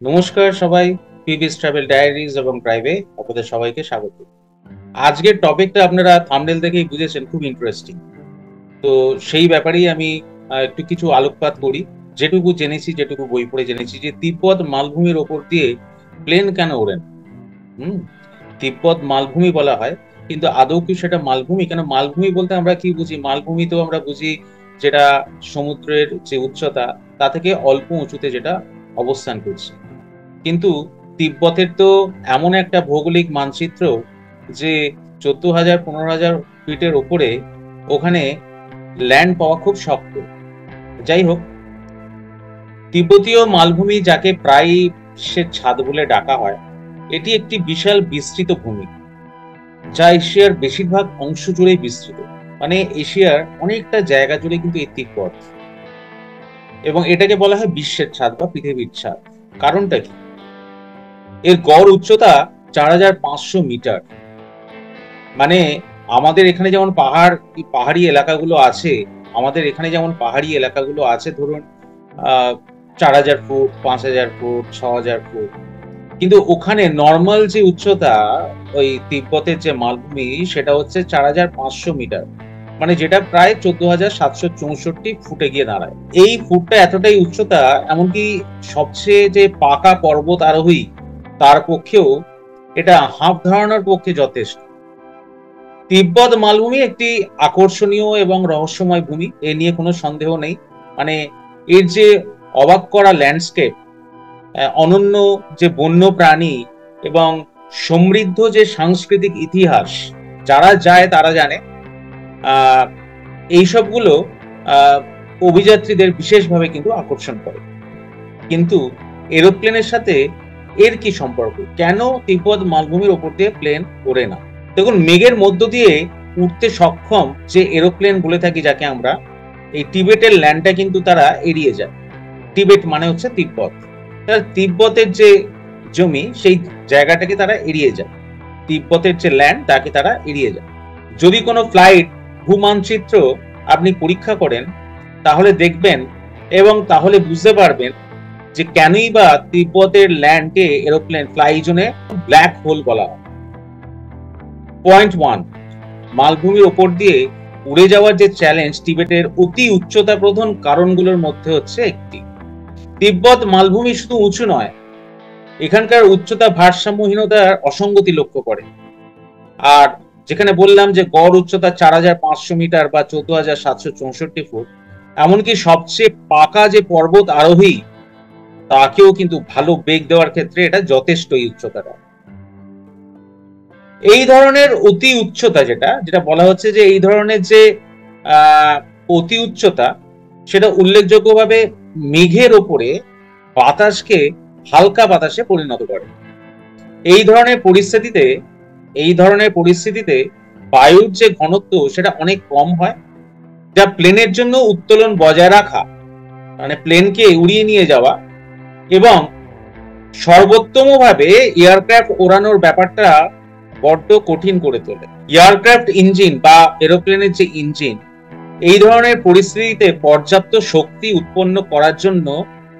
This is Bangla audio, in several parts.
নমস্কার সবাই, পিভিস ট্রাভেল ডায়েরিজ এবং ড্রাইভে আপনাদের সবাইকে স্বাগত। আজকের টপিকটা আপনারা থাম্বনেল দেখেই বুঝেছেন, খুব ইন্টারেস্টিং। তো সেই ব্যাপারেই আমি একটু কিছু আলোকপাত করি। যেটুকু জেনেছি, যেটুকু বই পড়ে জেনেছি, যে তিব্বত মালভূমির ওপর দিয়ে প্লেন কেন ওড়েন। হুম তিব্বত মালভূমি বলা হয়, কিন্তু আদৌ কি সেটা মালভূমি? কেন মালভূমি বলতে আমরা কি বুঝি? মালভূমি তো আমরা বুঝি যেটা সমুদ্রের যে উচ্চতা তা থেকে অল্প উঁচুতে যেটা অবস্থান করছে। কিন্তু তিব্বতের তো এমন একটা ভৌগোলিক মানচিত্র যে 14,000 15,000 ফিটের ওপরে ওখানে ল্যান্ড পাওয়া খুব শক্ত। যাই হোক, তিব্বতীয় মালভূমি, যাকে প্রায় সে ছাদ বলে ডাকা হয়, এটি একটি বিশাল বিস্তৃত ভূমি যা এশিয়ার বেশিরভাগ অংশ জুড়েই বিস্তৃত। মানে এশিয়ার অনেকটা জায়গা জুড়ে কিন্তু এই তিব্বত, এবং এটাকে বলা হয় বিশ্বের ছাদ বা পৃথিবীর ছাদ। কারণটা কি? এর গড় উচ্চতা 4,500 মিটার। মানে আমাদের এখানে যেমন পাহাড়ি এলাকাগুলো আছে, ধরুন 4,000 ফুট, 5,000 ফুট, 6,000 ফুট, কিন্তু ওখানে নর্মাল যে উচ্চতা ওই তিব্বতের যে মালভূমি, সেটা হচ্ছে 4,500 মিটার। মানে যেটা প্রায় 14,764 ফুটে গিয়ে দাঁড়ায়। এই ফুটটা এতটাই উচ্চতা, এমনকি সবচেয়ে যে পাকা পর্বত আরোহী তার পক্ষেও এটা হাঁফ ধারণার পক্ষে যথেষ্ট। তিব্বত মালভূমি একটি আকর্ষণীয় এবং রহস্যময় ভূমি, এ নিয়ে কোনো সন্দেহ নেই। মানে এর যে অবাক করা ল্যান্ডস্কেপ, অনন্য যে বন্য প্রাণী এবং সমৃদ্ধ যে সাংস্কৃতিক ইতিহাস, যারা যায় তারা জানে। এইসবগুলো অভিযাত্রীদের বিশেষভাবে কিন্তু আকর্ষণ করে। কিন্তু এরোপ্লেনের সাথে এর কি সম্পর্ক? কেন তিব্বত মালভূমির ওপর দিয়ে প্লেন ওড়ে না? দেখুন, মেঘের মধ্য দিয়ে উঠতে সক্ষম যে এরোপ্লেন বলে থাকি যাকে আমরা, এই টিবেটের ল্যান্ডটা কিন্তু তারা এড়িয়ে যায়। টিবেট মানে হচ্ছে তিব্বত। তিব্বতের যে জমি, সেই জায়গাটাকে তারা এড়িয়ে যায়। তিব্বতের যে ল্যান্ড, তাকে তারা এড়িয়ে যায়। যদি কোনো ফ্লাইট ভূমানচিত্র আপনি পরীক্ষা করেন, তাহলে দেখবেন এবং তাহলে বুঝতে পারবেন যে কেনই বা তিব্বতের ল্যান্ডকে এরোপ্লেন ফ্লাই জোনে ব্ল্যাক হোল বলা হয়। পয়েন্ট 1, মালভূমির ওপর দিয়ে উড়ে যাওয়ার যে চ্যালেঞ্জ টিবেটের অতি উচ্চতা প্রধান কারণগুলোর মধ্যে হচ্ছে একটি। তিব্বত মালভূমি শুধু উঁচু নয়, এখানকার উচ্চতা ভারসাম্যহীনতার অসঙ্গতি লক্ষ্য করে। আর যেখানে বললাম যে গড় উচ্চতা 4,500 মিটার বা 14,764 ফুট, এমনকি সবচেয়ে পাকা যে পর্বত আরোহী তাকেও কিন্তু ভালো বেগ দেওয়ার ক্ষেত্রে এটা যথেষ্ট, এই উচ্চতাটা। এই ধরনের অতি উচ্চতা, যেটা যেটা বলা হচ্ছে যে এই ধরনের যে অতি উচ্চতা, সেটা উল্লেখযোগ্যভাবে মেঘের ওপরে বাতাসকে হালকা বাতাসে পরিণত করে। এই ধরনের পরিস্থিতিতে বায়ুর যে ঘনত্ব সেটা অনেক কম হয়, যা প্লেনের জন্য উত্তোলন বজায় রাখা, মানে প্লেনকে উড়িয়ে নিয়ে যাওয়া এবং সর্বোত্তমভাবে এয়ারক্রাফট ওড়ানোর ব্যাপারটা বড্ড কঠিন করে তোলে। এয়ারক্রাফট ইঞ্জিন বা এরোপ্লেনের যে ইঞ্জিন, এই ধরনের পরিস্থিতিতে পর্যাপ্ত শক্তি উৎপন্ন করার জন্য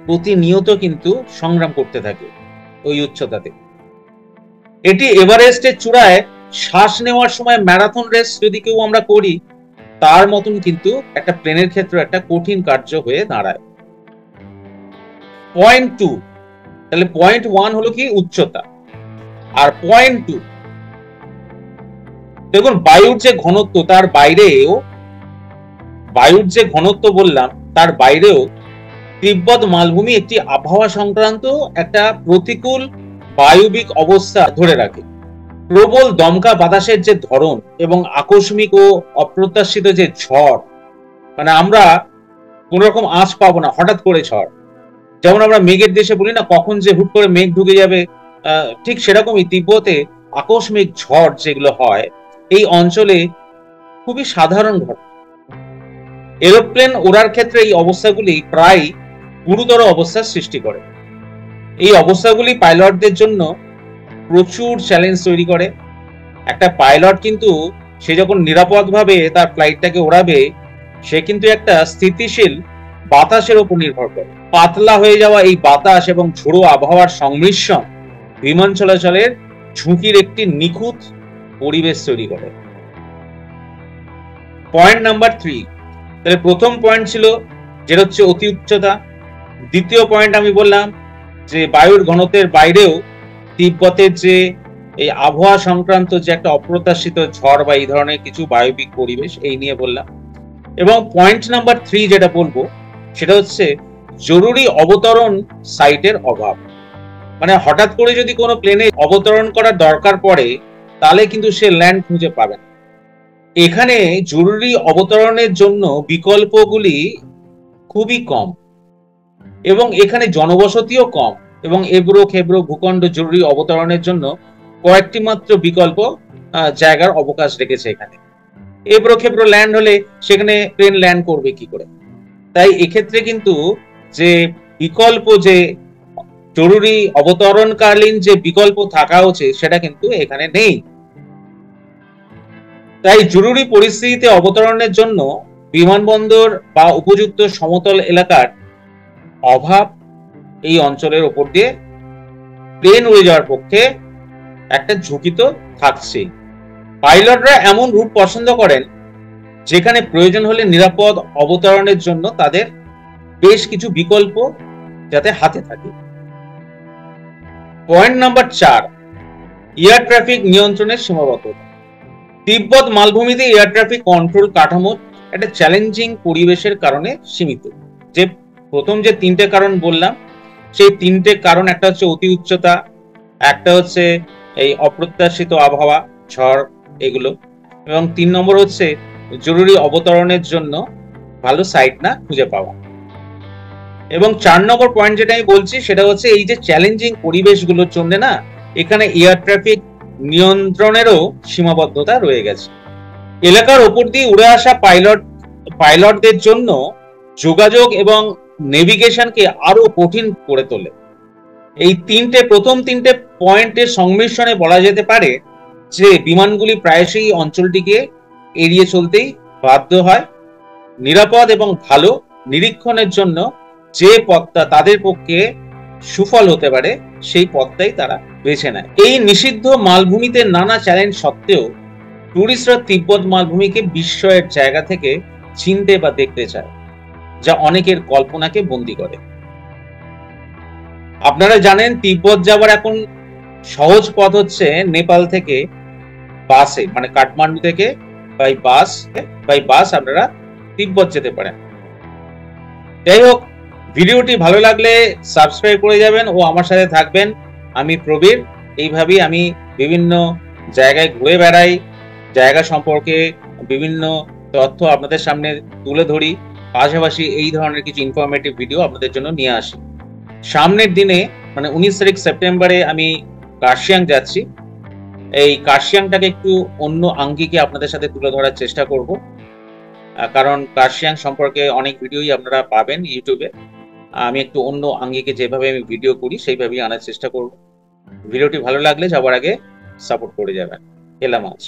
প্রতিনিয়ত কিন্তু সংগ্রাম করতে থাকে ওই উচ্চতাতে। এটি এভারেস্টের চূড়ায় শ্বাস নেওয়ার সময় ম্যারাথন রেস যদি কেউ আমরা করি, তার মতন কিন্তু একটা প্লেনের ক্ষেত্রে একটা কঠিন কার্য হয়ে দাঁড়ায়। পয়েন্ট 2, তাহলে পয়েন্ট 1 হলো কি উচ্চতা, আর পয়েন্ট 2 দেখুন বায়ুর যে ঘনত্ব, বললাম তার বাইরেও তিব্বত মালভূমি একটি আবহাওয়া সংক্রান্ত একটা প্রতিকূল বায়ুবিক অবস্থা ধরে রাখে। প্রবল দমকা বাতাসের যে ধরন এবং আকস্মিক ও অপ্রত্যাশিত যে ঝড়, মানে আমরা কোন রকম আঁচ পাবো না, হঠাৎ করে ঝড়। যেমন আমরা মেঘের দেশে বলি না, কখন যে হুট করে মেঘ ঢুকে যাবে, ঠিক সেরকমই তিব্বতে আকস্মিক ঝড় যেগুলো হয়, এই অঞ্চলে খুবই সাধারণ ঘটনা। এরোপ্লেন ওড়ার ক্ষেত্রে এই অবস্থাগুলি প্রায় গুরুতর অবস্থার সৃষ্টি করে। এই অবস্থাগুলি পাইলটদের জন্য প্রচুর চ্যালেঞ্জ তৈরি করে। একটা পাইলট কিন্তু সে যখন নিরাপদভাবে তার ফ্লাইটটাকে ওড়াবে, সে কিন্তু একটা স্থিতিশীল বাতাসের উপর নির্ভর করে। পাতলা হয়ে যাওয়া এই বাতাস এবং ঝোড়ো আবহাওয়ার সংমিশ্রণ বিমান চলাচলের ঝুঁকির একটি নিখুঁত পরিবেশ তৈরি করে। পয়েন্ট নাম্বার 3, তাহলে প্রথম পয়েন্ট ছিল যেটা হচ্ছে অতি উচ্চতা। দ্বিতীয় পয়েন্ট আমি বললাম যে বায়ুর ঘনত্বের বাইরেও তিব্বতের যে এই আবহাওয়া সংক্রান্ত যে একটা অপ্রত্যাশিত ঝড় বা এই ধরনের কিছু বায়বিক পরিবেশ, এই নিয়ে বললাম। এবং পয়েন্ট নাম্বার 3 যেটা বলবো সেটা হচ্ছে জরুরি অবতরণ সাইটের অভাব। মানে হঠাৎ করে যদি কোনো প্লেনে অবতরণ করার দরকার পড়ে তাহলে কিন্তু সে ল্যান্ড খুঁজে পাবে না। এখানে জরুরি অবতরণের জন্য বিকল্পগুলি খুবই কম এবং এখানে জনবসতিও কম, এবং এবড়ো খেবড়ো ভূখণ্ড জরুরি অবতরণের জন্য কয়েকটি মাত্র বিকল্প জায়গার অবকাশ রেখেছে এখানে। এবড়ো খেবড়ো ল্যান্ড হলে সেখানে প্লেন ল্যান্ড করবে কি করে? তাই এক্ষেত্রে কিন্তু যে বিকল্প, যে জরুরি অবতরণকালীন যে বিকল্প থাকা উচিত সেটা কিন্তু এখানে নেই। তাই জরুরি পরিস্থিতিতে অবতরণের জন্য বিমানবন্দর বা উপযুক্ত সমতল এলাকার অভাব এই অঞ্চলের উপর দিয়ে প্লেন উড়ে যাওয়ার পক্ষে একটা ঝুঁকি তো থাকছেই। পাইলটরা এমন রুট পছন্দ করেন যেখানে প্রয়োজন হলে নিরাপদ অবতরণের জন্য তাদের বেশ কিছু বিকল্প যাতে হাতে থাকে। পয়েন্ট নাম্বার 4, এয়ার ট্রাফিক নিয়ন্ত্রণের সীমাবদ্ধতা। তিব্বত মালভূমিতে এয়ার ট্রাফিক কন্ট্রোল কাঠামো একটা চ্যালেঞ্জিং পরিবেশের কারণে সীমিত। যে প্রথম যে 3টে কারণ বললাম সেই 3টে কারণ, একটা হচ্ছে অতি উচ্চতা, একটা হচ্ছে এই অপ্রত্যাশিত আবহাওয়া, ঝড় এগুলো, এবং 3 নম্বর হচ্ছে জরুরি অবতরণের জন্য ভালো সাইট না খুঁজে পাওয়া। এবং 4 নম্বর পয়েন্ট যেটা আমি বলছি সেটা হচ্ছে এই যে চ্যালেঞ্জিং পরিবেশগুলোর জন্য না এখানে এয়ার ট্রাফিক নিয়ন্ত্রণেরও সীমাবদ্ধতা রয়ে গেছে। এলাকার ওপর দিয়ে উড়ে আসা পাইলটদের জন্য যোগাযোগ এবং নেভিগেশনকে আরো কঠিন করে তোলে। এই প্রথম 3টে পয়েন্টের সংমিশ্রণে বলা যেতে পারে যে বিমানগুলি প্রায়শই অঞ্চলটিকে এড়িয়ে চলতেই বাধ্য হয়। নিরাপদ এবং ভালো নিরীক্ষণের জন্য যে পথটা তাদের পক্ষে সুফল হতে পারে সেই পথটাই তারা বেছে নেয়। এই নিষিদ্ধ মালভূমিতে নানা চ্যালেঞ্জ সত্ত্বেও টুরিস্টরা তিব্বত মালভূমিকে বিস্ময়ের জায়গা থেকে চিনতে বা দেখতে চায়, যা অনেকের কল্পনাকে বন্দী করে। আপনারা জানেন তিব্বত যাবার এখন সহজ পথ হচ্ছে নেপাল থেকে বাসে, মানে কাঠমান্ডু থেকে বাই বাস আপনারা তিব্বত যেতে পারেন। যাই হোক, ভিডিওটি ভালো লাগলে সাবস্ক্রাইব করে যাবেন ও আমার সাথে থাকবেন। আমি প্রবীর। এইভাবেই আমি বিভিন্ন জায়গায় ঘুরে বেড়াই, জায়গা সম্পর্কে বিভিন্ন তথ্য আপনাদের সামনে তুলে ধরি, পাশাপাশি এই ধরনের কিছু ইনফরমেটিভ ভিডিও আপনাদের জন্য নিয়ে আসি। সামনের দিনে মানে 19 তারিখ সেপ্টেম্বরে আমি কার্শিয়াং যাচ্ছি। এই কার্শিয়াংটাকে একটু অন্য আঙ্গিকে আপনাদের সাথে তুলে ধরার চেষ্টা করব, কারণ কার্শিয়াং সম্পর্কে অনেক ভিডিওই আপনারা পাবেন ইউটিউবে। আমি একটু অন্য আঙ্গিকে যেভাবে আমি ভিডিও করি সেইভাবেই আনার চেষ্টা করব। ভিডিওটি ভালো লাগলে যাওয়ার আগে সাপোর্ট করে যাবেন। এলাম আজ।